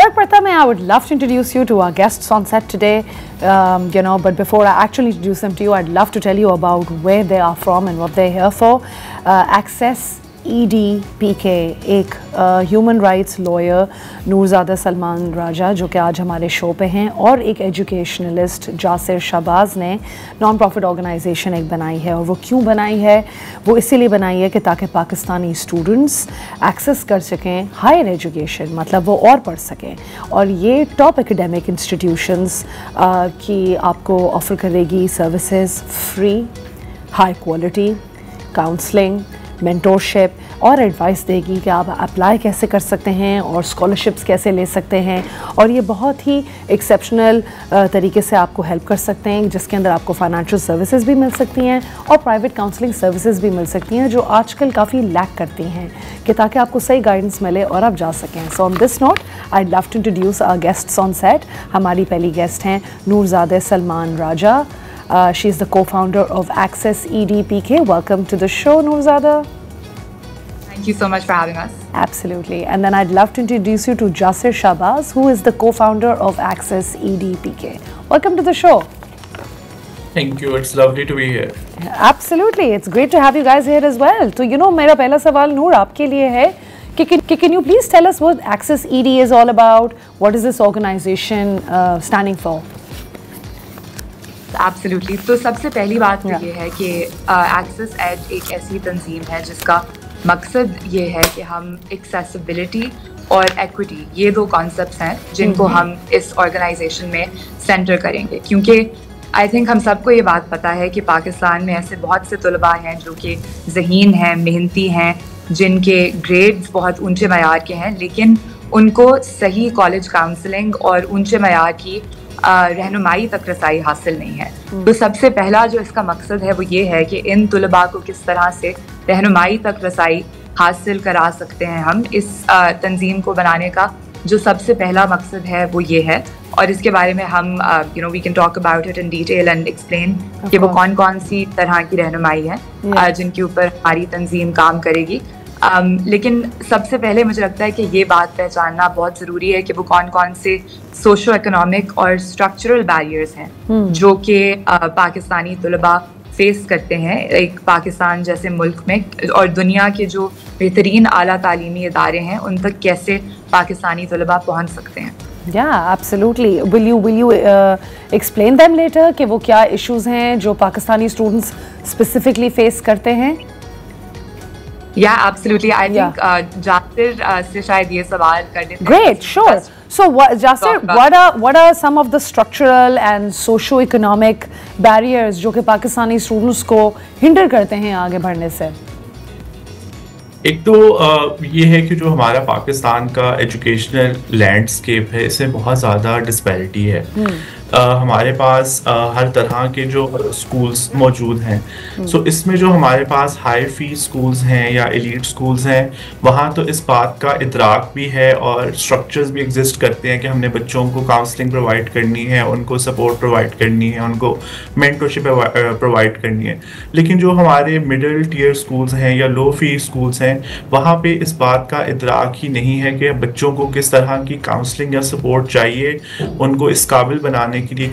फर्क पड़ता है. I would love to introduce you to our guests on set today. But before I actually introduce them to you, I'd love to tell you about where they are from and what they're here for. Access EDPK, एक human rights lawyer नूरज़ादा Salman राजा जो कि आज हमारे show पे हैं, और एक educationalist Yasir Shahbaz ने नॉन प्रॉफिट ऑर्गेनाइजेशन एक बनाई है. और वो क्यों बनाई है? वो इसीलिए बनाई है कि ताकि पाकिस्तानी स्टूडेंट्स एक्सेस कर सकें हायर एजुकेशन, मतलब वो और पढ़ सकें. और ये टॉप एकेडमिक इंस्टीट्यूशंस की आपको ऑफ़र करेगी services free, high quality counselling, mentorship और एडवाइस देगी कि आप अप्लाई कैसे कर सकते हैं और स्कॉलरशिप्स कैसे ले सकते हैं. और ये बहुत ही एक्सेप्शनल तरीके से आपको हेल्प कर सकते हैं, जिसके अंदर आपको फाइनेंशियल सर्विसेज भी मिल सकती हैं और प्राइवेट काउंसलिंग सर्विसेज भी मिल सकती हैं, जो आजकल काफ़ी लैक करती हैं, कि ताकि आपको सही गाइडेंस मिले और आप जा सकें. So on this note I love to introduce our guests on set. हमारी पहली गेस्ट हैं नूरज़ादा सलमान राजा. She is the co-founder of Access EDPK. Welcome to the show, Noorzada. Thank you so much for having us. Absolutely. And then I'd love to introduce you to Jasir Shahbaz, who is the co-founder of Access EDPK. Welcome to the show. Thank you. It's lovely to be here. Absolutely. It's great to have you guys here as well. So, मेरा पहला सवाल नूर आपके लिए है कि can you please tell us what Access ED is all about? What is this organization standing for? Absolutely. तो सबसे पहली बात तो ये है कि एक्सेस एड एक ऐसी तंजीम है जिसका मकसद ये है कि हम एक्सेसिबिलिटी और एक्विटी, ये दो कॉन्सेप्ट्स हैं जिनको हम इस ऑर्गेनाइजेशन में सेंटर करेंगे. क्योंकि आई थिंक हम सबको ये बात पता है कि पाकिस्तान में ऐसे बहुत से तलबा हैं जो कि ज़हीन हैं, मेहनती हैं, जिनके ग्रेड्स बहुत ऊंचे मयार के हैं, लेकिन उनको सही कॉलेज काउंसलिंग और ऊंचे मयार की रहनुमाई तक रसाई हासिल नहीं है. तो सबसे पहला जो इसका मकसद है वो ये है कि इन तुलबा को किस तरह से रहनुमाई तक रसाई हासिल करा सकते हैं हम. इस तंजीम को बनाने का जो सबसे पहला मकसद है वो ये है, और इसके बारे में हम we can talk about it in detail and explain कि वो कौन कौन सी तरह की रहनुमाई है जिनके ऊपर हमारी तंजीम काम करेगी. लेकिन सबसे पहले मुझे लगता है कि ये बात पहचानना बहुत ज़रूरी है कि वो कौन कौन से सोशो इकोनॉमिक और स्ट्रक्चरल बैरियर्स हैं जो कि पाकिस्तानी तलबा फेस करते हैं एक पाकिस्तान जैसे मुल्क में, और दुनिया के जो बेहतरीन आला तालीमी इदारे हैं उन तक कैसे पाकिस्तानी तलबा पहुँच सकते हैं. Yeah, absolutely. Will you explain them later कि वो क्या इश्यूज़ हैं जो पाकिस्तानी स्टूडेंट्स स्पेसिफिकली फेस करते हैं? Yeah, absolutely. I think Jasir से शायद ये सवाल कर देते हैं. Great, sure. So, Jasir, what are some of the structural and socio-economic barriers जो कि पाकिस्तानी स्टूडेंट्स को हिंडर करते हैं आगे बढ़ने से? एक तो ये है कि जो हमारा पाकिस्तान का एजुकेशनल लैंडस्केप है, इसमें बहुत ज़्यादा डिस्पैरिटी है. हमारे पास हर तरह के जो स्कूल्स मौजूद हैं. सो इसमें जो हमारे पास हाई फीस स्कूल्स हैं या एलीट स्कूल्स हैं, वहाँ तो इस बात का इदराक भी है और स्ट्रक्चर्स भी एग्जिस्ट करते हैं कि हमने बच्चों को काउंसलिंग प्रोवाइड करनी है, उनको सपोर्ट प्रोवाइड करनी है, उनको मेंटरशिप प्रोवाइड करनी है. लेकिन जो हमारे मिडिल टीयर स्कूल्स हैं या लो फीस स्कूल्स हैं, वहाँ पे इस बात का इदराक ही नहीं है कि बच्चों को किस तरह की काउंसलिंग या सपोर्ट चाहिए उनको इस काबिल बनाने के लिए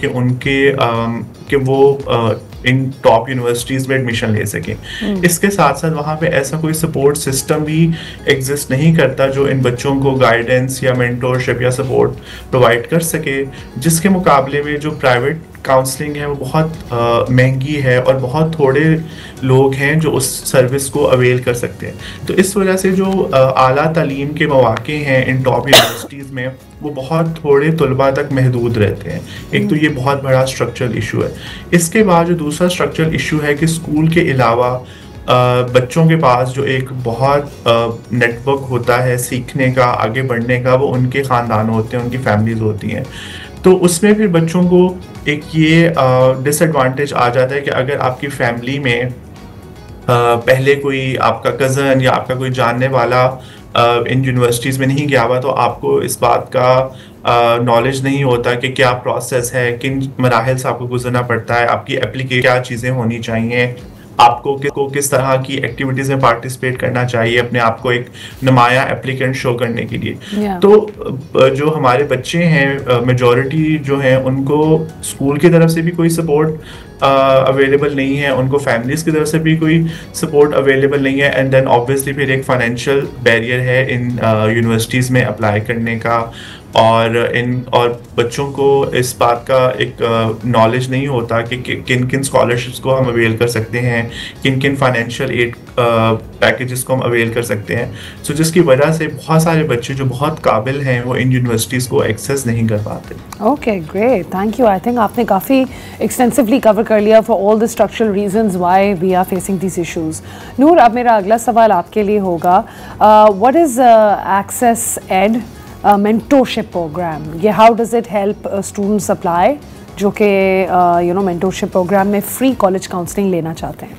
कि वो इन टॉप यूनिवर्सिटीज़ में एडमिशन ले सकें. इसके साथ साथ वहाँ पे ऐसा कोई सपोर्ट सिस्टम भी एग्जिस्ट नहीं करता जो इन बच्चों को गाइडेंस या मेंटोरशिप या सपोर्ट प्रोवाइड कर सके, जिसके मुकाबले में जो प्राइवेट काउंसलिंग है वो बहुत महंगी है और बहुत थोड़े लोग हैं जो उस सर्विस को अवेल कर सकते हैं. तो इस वजह से जो आला तालीम के मौके हैं इन टॉप यूनिवर्सिटीज़ में वो बहुत थोड़े तलबा तक महदूद रहते हैं. एक तो ये बहुत बड़ा स्ट्रक्चरल इशू है. इसके बाद जो दूसरा स्ट्रक्चरल इशू है कि स्कूल के अलावा बच्चों के पास जो एक बहुत नेटवर्क होता है सीखने का, आगे बढ़ने का, वो उनके ख़ानदान होते हैं, उनकी फैमिलीज़ होती हैं. तो उसमें फिर बच्चों को एक ये डिसएडवांटेज आ जाता है कि अगर आपकी फैमिली में पहले कोई आपका कज़न या आपका कोई जानने वाला इन यूनिवर्सिटीज़ में नहीं गया हुआ, तो आपको इस बात का नॉलेज नहीं होता कि क्या प्रोसेस है, किन मराहल से आपको गुजरना पड़ता है, आपकी एप्लीकेशन क्या चीज़ें होनी चाहिए, आपको किस तरह की एक्टिविटीज में पार्टिसिपेट करना चाहिए, अपने आप को एक नुमाया एप्लीकेंट शो करने के लिए। तो जो हमारे बच्चे हैं, मेजॉरिटी जो हैं, उनको स्कूल की तरफ से भी कोई सपोर्ट अवेलेबल नहीं है, उनको फैमिलीज की तरफ से भी कोई सपोर्ट अवेलेबल नहीं है, एंड देन ऑब्वियसली फिर एक फाइनेंशियल बैरियर है इन यूनिवर्सिटीज़ में अप्लाई करने का, और बच्चों को इस बात का एक नॉलेज नहीं होता कि किन किन स्कॉलरशिप्स को हम अवेल कर सकते हैं, किन किन फाइनेंशियल एड पैकेजेस को हम अवेल कर सकते हैं। सो जिसकी वजह से बहुत सारे बच्चे जो बहुत काबिल हैं वो इन यूनिवर्सिटीज़ को एक्सेस नहीं कर पाते। Okay, great, thank you. I think आपने काफ़ी एक्सटेंसिवली कवर कर लिया for all the structural reasons why we are facing this issues. Noor, अब मेरा अगला सवाल आपके लिए होगा, what is access Ed mentorship program? ये how does it help students apply जो कि mentorship program में free college counseling लेना चाहते हैं?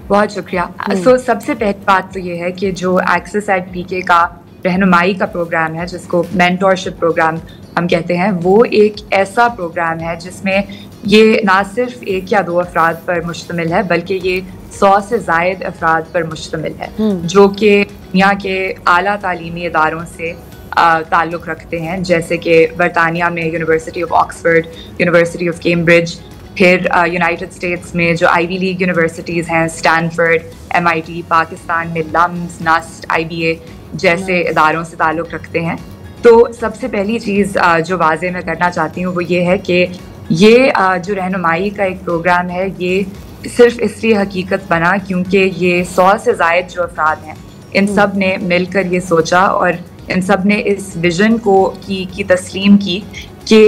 बहुत शुक्रिया। सो सबसे पहली बात तो ये है कि जो एक्सेस एट पीके का रहनुमाई का प्रोग्राम है, जिसको मेंटोरशिप प्रोग्राम हम कहते हैं, वो एक ऐसा प्रोग्राम है जिसमें ये ना सिर्फ 1 या 2 अफराद पर मुश्तमिल है, बल्कि ये 100 से ज़ायद अफराद पर मुश्तमिल है, जो कि दुनिया के आला तालीमी इदारों से ताल्लुक़ रखते हैं, जैसे कि बरतानिया में university of Oxford, university of Cambridge, फिर यूनाइटेड स्टेट्स में जो आईवी लीग यूनिवर्सिटीज़ हैं, स्टैनफोर्ड, MIT, पाकिस्तान में लम्स, नस्ट, IBA जैसे इदारों से ताल्लुक़ रखते हैं। तो सबसे पहली चीज़ जो वाज़े मैं करना चाहती हूँ वो ये है कि ये जो रहनुमाई का एक प्रोग्राम है, ये सिर्फ इसलिए हकीकत बना क्योंकि ये 100 से ज़ायद जो अफराद हैं, इन सब ने मिलकर ये सोचा और इन सब ने इस विज़न को की तस्लीम की कि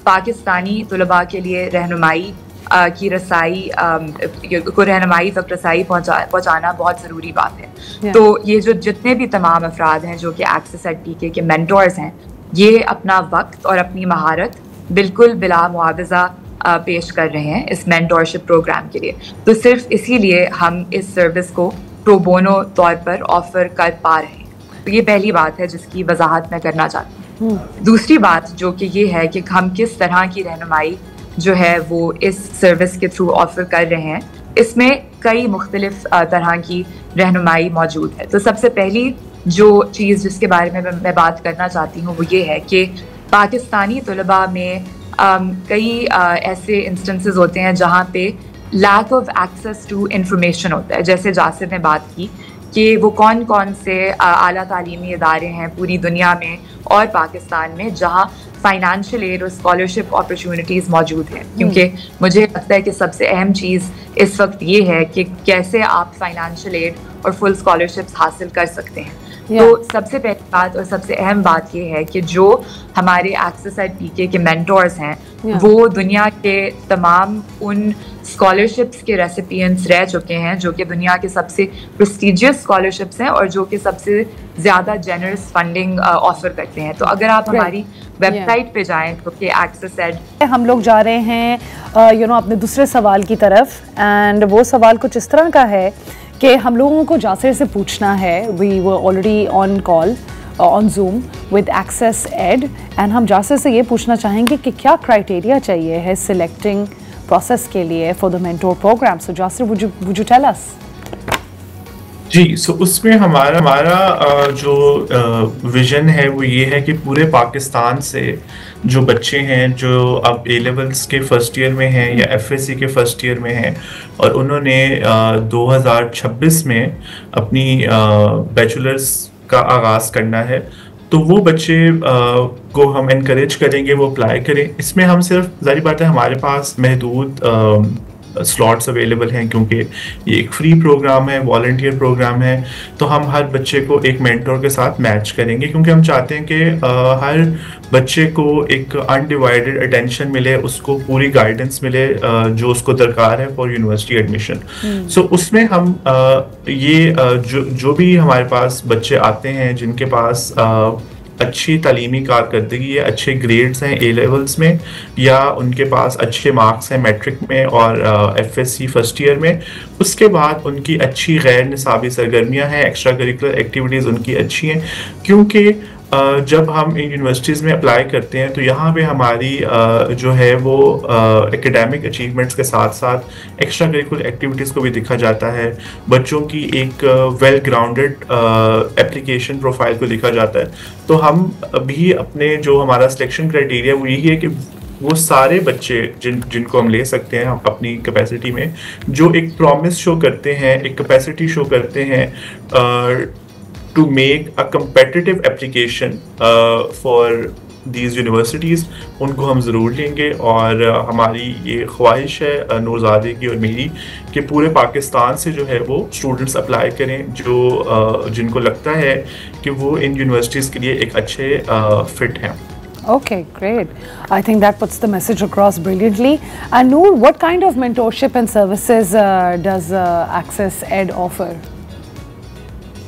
पाकिस्तानी तुलबा के लिए रहनुमाई की रसाई को रहनुमाई तक रसाई पहुँचाना बहुत ज़रूरी बात है। तो ये जो जितने भी तमाम अफराद हैं जो कि एक्सेस एट पीके के मेंटोर्स हैं, ये अपना वक्त और अपनी महारत बिल्कुल बिला मुआवजा पेश कर रहे हैं इस मेंटोरशिप प्रोग्राम के लिए। तो सिर्फ इसीलिए हम इस सर्विस को प्रो बोनो तौर पर ऑफ़र कर पा रहे हैं। तो ये पहली बात है जिसकी वजाहत मैं करना चाहती हूँ। दूसरी बात जो कि ये है कि हम किस तरह की रहनुमाई जो है वो इस सर्विस के थ्रू ऑफ़र कर रहे हैं, इसमें कई मुख्तलिफ तरह की रहनुमाई मौजूद है। तो सबसे पहली जो चीज़ जिसके बारे में मैं बात करना चाहती हूँ वो ये है कि पाकिस्तानी तुलबा में कई ऐसे इंस्टेंसेस होते हैं जहाँ पे lack of access to information होता है। जैसे जासिर ने बात की कि वो कौन कौन से आला तालीमी इदारे हैं पूरी दुनिया में और पाकिस्तान में जहाँ फाइनेंशियल एड और स्कॉलरशिप अपॉर्चुनिटीज़ मौजूद हैं, क्योंकि मुझे लगता है कि सबसे अहम चीज़ इस वक्त ये है कि कैसे आप फाइनेंशियल एड और फुल स्कॉलरशिप्स हासिल कर सकते हैं। तो सबसे पहली बात और सबसे अहम बात ये है कि जो हमारे एक्सेस एट पीके के मेंटोर्स हैं वो दुनिया के तमाम उन स्कॉलरशिप्स के रेसिपिएंट्स रह चुके हैं जो कि दुनिया के सबसे प्रेस्टिजियस स्कॉलरशिप्स हैं और जो कि सबसे ज़्यादा जेनरस फंडिंग ऑफर करते हैं। तो अगर आप हमारी वेबसाइट पे जाएं तो कि एक्सेस एड, हम लोग जा रहे हैं अपने दूसरे सवाल की तरफ, एंड वो सवाल कुछ इस तरह का है कि हम लोगों को जासिर से पूछना है, we were already on call on Zoom with access ed, and हम जासिर से ये पूछना चाहेंगे कि क्या क्राइटेरिया चाहिए है सिलेक्टिंग प्रोसेस के लिए for the mentor program. So Jasir, would you tell us? जी, सो उसमें हमारा जो विजन है वो ये है कि पूरे पाकिस्तान से जो बच्चे हैं जो अब ए लेवल्स के फर्स्ट ईयर में हैं या FSC के फर्स्ट ईयर में हैं और उन्होंने 2026 में अपनी बैचलर्स का आगाज़ करना है, तो वो बच्चे को हम इनकरेज करेंगे वो अप्लाई करें। इसमें हम सिर्फ, ज़ाहिर बात है हमारे पास महदूद स्लॉट्स अवेलेबल हैं क्योंकि ये एक फ्री प्रोग्राम है, वॉलंटियर प्रोग्राम है, तो हम हर बच्चे को एक मेंटोर के साथ मैच करेंगे क्योंकि हम चाहते हैं कि हर बच्चे को एक अनडिवाइडेड अटेंशन मिले, उसको पूरी गाइडेंस मिले जो उसको दरकार है फॉर यूनिवर्सिटी एडमिशन। सो उसमें हम जो भी हमारे पास बच्चे आते हैं जिनके पास अच्छी तालीमी कारकर्दगी है, अच्छे ग्रेड्स हैं ए लेवल्स में, या उनके पास अच्छे मार्क्स हैं मैट्रिक में और FSC फर्स्ट ईयर में, उसके बाद उनकी अच्छी गैर निसाबी सरगर्मियाँ हैं, एक्स्ट्रा करिकुलर एक्टिविटीज़ उनकी अच्छी हैं, क्योंकि जब हम इन यूनिवर्सिटीज़ में अप्लाई करते हैं तो यहाँ पे हमारी जो है वो एकेडमिक अचीवमेंट्स के साथ साथ एक्स्ट्रा करिकुलर एक्टिविटीज़ को भी देखा जाता है, बच्चों की एक वेल ग्राउंडेड एप्लीकेशन प्रोफाइल को देखा जाता है। तो हम भी अपने जो हमारा सिलेक्शन क्राइटेरिया वो यही है कि वो सारे बच्चे जिनको हम ले सकते हैं हम अपनी कैपेसिटी में, जो एक प्रॉमिस शो करते हैं, एक कैपेसिटी शो करते हैं to make a competitive application for these universities, उनको हम ज़रूर लेंगे। और हमारी ये ख्वाहिश है नूरज़ादे की और मेरी कि पूरे पाकिस्तान से जो है वो स्टूडेंट्स अप्लाई करें जो जिनको लगता है कि वो इन यूनिवर्सिटीज़ के लिए एक अच्छे फिट हैं। Okay, great. I think that puts the message across brilliantly. And Noor, what kind of mentorship and services does Access Ed offer?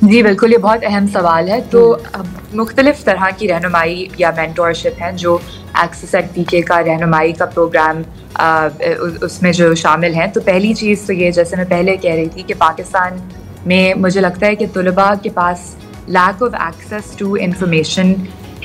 जी बिल्कुल, ये बहुत अहम सवाल है। तो मुख्तलिफ तरह की रहनुमाई या मेंटोरशिप हैं जो एक्सेस एड पीके का रहनुमाई का प्रोग्राम उसमें जो शामिल हैं। तो पहली चीज़ तो ये, जैसे मैं पहले कह रही थी कि पाकिस्तान में मुझे लगता है कि तलबा के पास lack of access to information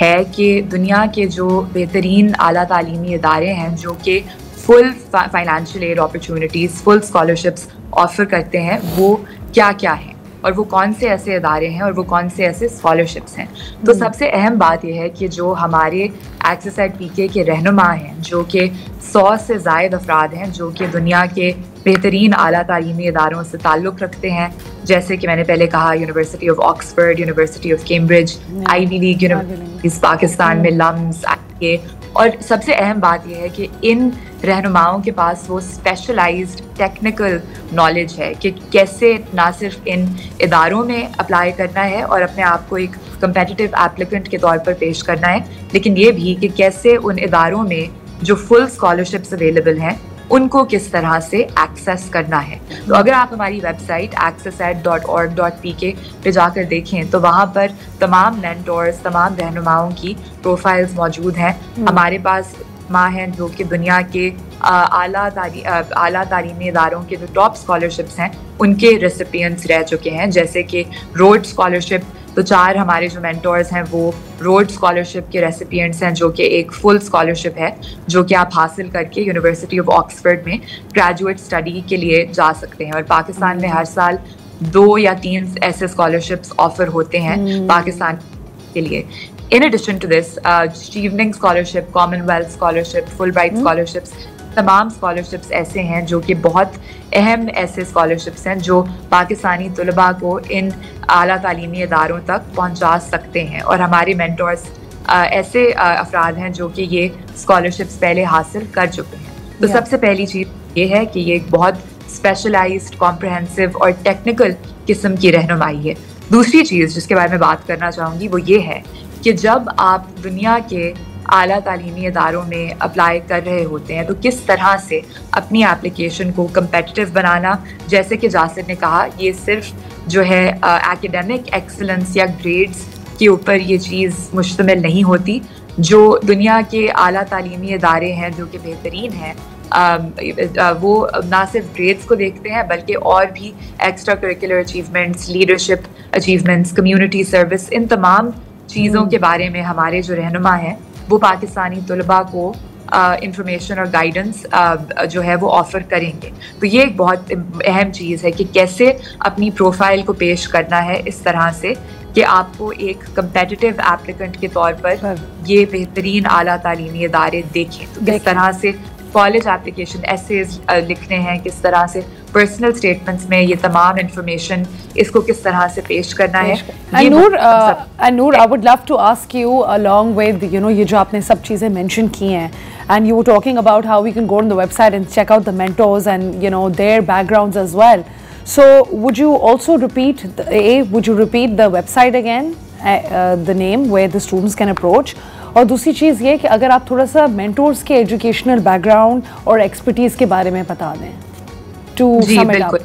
है कि दुनिया के जो बेहतरीन आला तालीमी इदारे हैं जो कि full financial aid opportunities, full scholarships offer करते हैं, वो क्या क्या हैं और वो कौन से ऐसे इदारे हैं और वो कौन से ऐसे स्कॉलरशिप्स हैं। तो सबसे अहम बात यह है कि जो हमारे एक्सेस एड पीके के रहनुमा हैं, जो कि 100 से ज़ायद अफराद हैं जो कि दुनिया के बेहतरीन आला तालीमी इदारों से ताल्लुक़ रखते हैं, जैसे कि मैंने पहले कहा university of Oxford, university of Cambridge, Ivy League universities Pakistan में, लम्स के। और सबसे अहम बात यह है कि इन रहनुमाओं के पास वो स्पेशलाइज्ड टेक्निकल नॉलेज है कि कैसे ना सिर्फ इन इदारों में अप्लाई करना है और अपने आप को एक कंपेटिटिव एप्लीकेंट के तौर पर पेश करना है, लेकिन ये भी कि कैसे उन इदारों में जो फुल स्कॉलरशिप्स अवेलेबल हैं उनको किस तरह से एक्सेस करना है। तो अगर आप हमारी वेबसाइट accessed.org.pk पे जाकर देखें तो वहाँ पर तमाम मेंटोर्स, तमाम रहनुमाओं की प्रोफाइल्स मौजूद हैं। हमारे पास माँ हैं जो कि दुनिया के आला तालीमी इदारों के जो टॉप स्कॉलरशिप्स हैं उनके रेसिपिएंट्स रह चुके हैं, जैसे कि रोड स्कॉलरशिप। तो 4 हमारे जो मेंटोर्स हैं वो रोड स्कॉलरशिप के रेसिपिएंट्स हैं, जो कि एक फुल स्कॉलरशिप है जो कि आप हासिल करके यूनिवर्सिटी ऑफ ऑक्सफोर्ड में ग्रेजुएट स्टडी के लिए जा सकते हैं। और पाकिस्तान में हर साल 2 या 3 ऐसे स्कॉलरशिप्स ऑफर होते हैं पाकिस्तान के लिए। In addition to this, Chevening Scholarship, Commonwealth Scholarship, Fulbright Scholarships, तमाम स्कॉलरशिप्स ऐसे हैं जो कि बहुत अहम ऐसे स्कॉलरशिप्स हैं जो पाकिस्तानी तलबा को इन आला तालीमी इदारों तक पहुंचा सकते हैं। और हमारे मेंटोर्स ऐसे अफराद हैं जो कि ये स्कॉलरशिप्स पहले हासिल कर चुके हैं। तो सबसे पहली चीज़ ये है कि ये एक बहुत स्पेशलाइज्ड, कॉम्प्रहेंसिव और टेक्निकल किस्म की रहनुमाई है। दूसरी चीज़ जिसके बारे में बात करना चाहूँगी वो ये है कि जब आप दुनिया के आला तालीमी इदारों में अप्लाई कर रहे होते हैं तो किस तरह से अपनी एप्लीकेशन को कम्पेटिटिव बनाना, जैसे कि जासिर ने कहा, ये सिर्फ जो है एकेडमिक एक्सीलेंस या ग्रेड्स के ऊपर ये चीज़ मुश्तमिल नहीं होती। जो दुनिया के आला तालीमी इदारे हैं जो कि बेहतरीन हैं, वो ना सिर्फ ग्रेड्स को देखते हैं बल्कि और भी extra curricular achievements, leadership achievements, community service, इन तमाम चीज़ों के बारे में हमारे जो रहनुमा हैं वो पाकिस्तानी तलबा को इंफॉर्मेशन और गाइडेंस जो है वो ऑफ़र करेंगे। तो ये एक बहुत अहम चीज़ है कि कैसे अपनी प्रोफाइल को पेश करना है इस तरह से कि आपको एक कंपेटिटिव एप्लीकेंट के तौर पर ये बेहतरीन आला तालीमी इदारे देखें। तो किस तरह से कॉलेज एप्लीकेशन एसेज लिखने हैं, किस तरह से पर्सनल स्टेटमेंट्स में ये तमाम इंफॉर्मेशन इसको किस तरह से पेश करना है। Noor, I would love to ask you along with ये जो आपने सब चीज़ें मेंशन की हैं, and you were talking about how we can go on the website and check out the mentors and their backgrounds as well. So would you also repeat the website again, the name where the students can approach? और दूसरी चीज़ ये कि अगर आप थोड़ा सा mentors के educational background और एक्सपर्टीज़ के बारे में बता दें टू सम इट अप।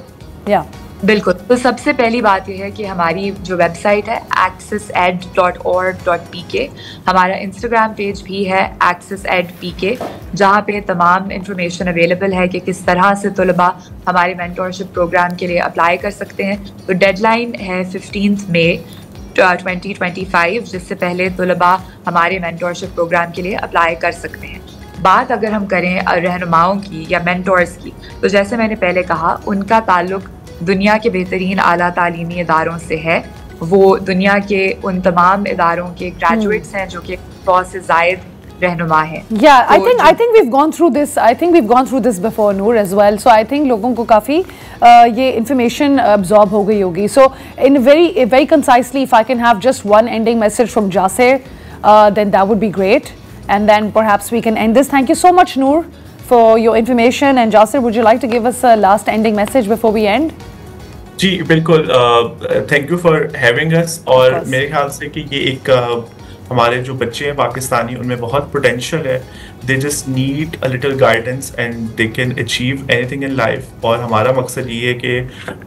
या बिल्कुल। तो सबसे पहली बात यह है कि हमारी जो वेबसाइट है accessed.org.pk, हमारा इंस्टाग्राम पेज भी है accessedpk, जहाँ पे तमाम इंफॉर्मेशन अवेलेबल है कि किस तरह से तलबा हमारे मेंटोरशिप प्रोग्राम के लिए अप्लाई कर सकते हैं। तो डेडलाइन है 15 मई 2025, जिससे पहले तुलबा हमारे मेंटोरशिप प्रोग्राम के लिए अप्लाई कर सकते हैं। बात अगर हम करें रहनुमाओं की या मेंटोर्स की, तो जैसे मैंने पहले कहा, उनका ताल्लुक दुनिया के बेहतरीन आला तालीमी इदारों से है। वो दुनिया के उन तमाम इदारों के ग्रेजुएट्स हैं जो कि 100 से ज़ायद रहनुमा हैं। Yeah, I think we've gone through this. I think we've gone through this before, Noor, as well. So I think लोगों को काफ़ी ये information absorb हो गई होगी. So in very concisely, if I can have just one ending message from Jasir, then that would be great. And then perhaps we can end this. Thank you so much, Noor, for your information. And Jasir, would you like to give us a last ending message before we end? जी बिल्कुल, thank you for having us. और मेरे ख्याल से कि ये एक हमारे जो बच्चे हैं पाकिस्तानी, उनमें बहुत पोटेंशियल है। They just need a little guidance and they can achieve anything in life. और हमारा मकसद ये है कि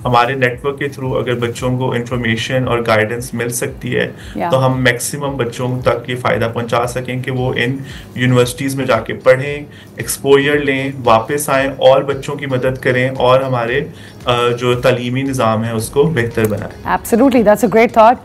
हमारे नेटवर्क के थ्रू अगर बच्चों को इंफॉर्मेशन और गाइडेंस मिल सकती है तो हम मैक्सिमम बच्चों तक ये फ़ायदा पहुंचा सकें कि वो इन यूनिवर्सिटीज़ में जाके पढ़ें, एक्सपोजर लें, वापस आएँ और बच्चों की मदद करें और हमारे जो तालीमी निज़ाम है उसको बेहतर बनाएं। Absolutely, that's a great thought.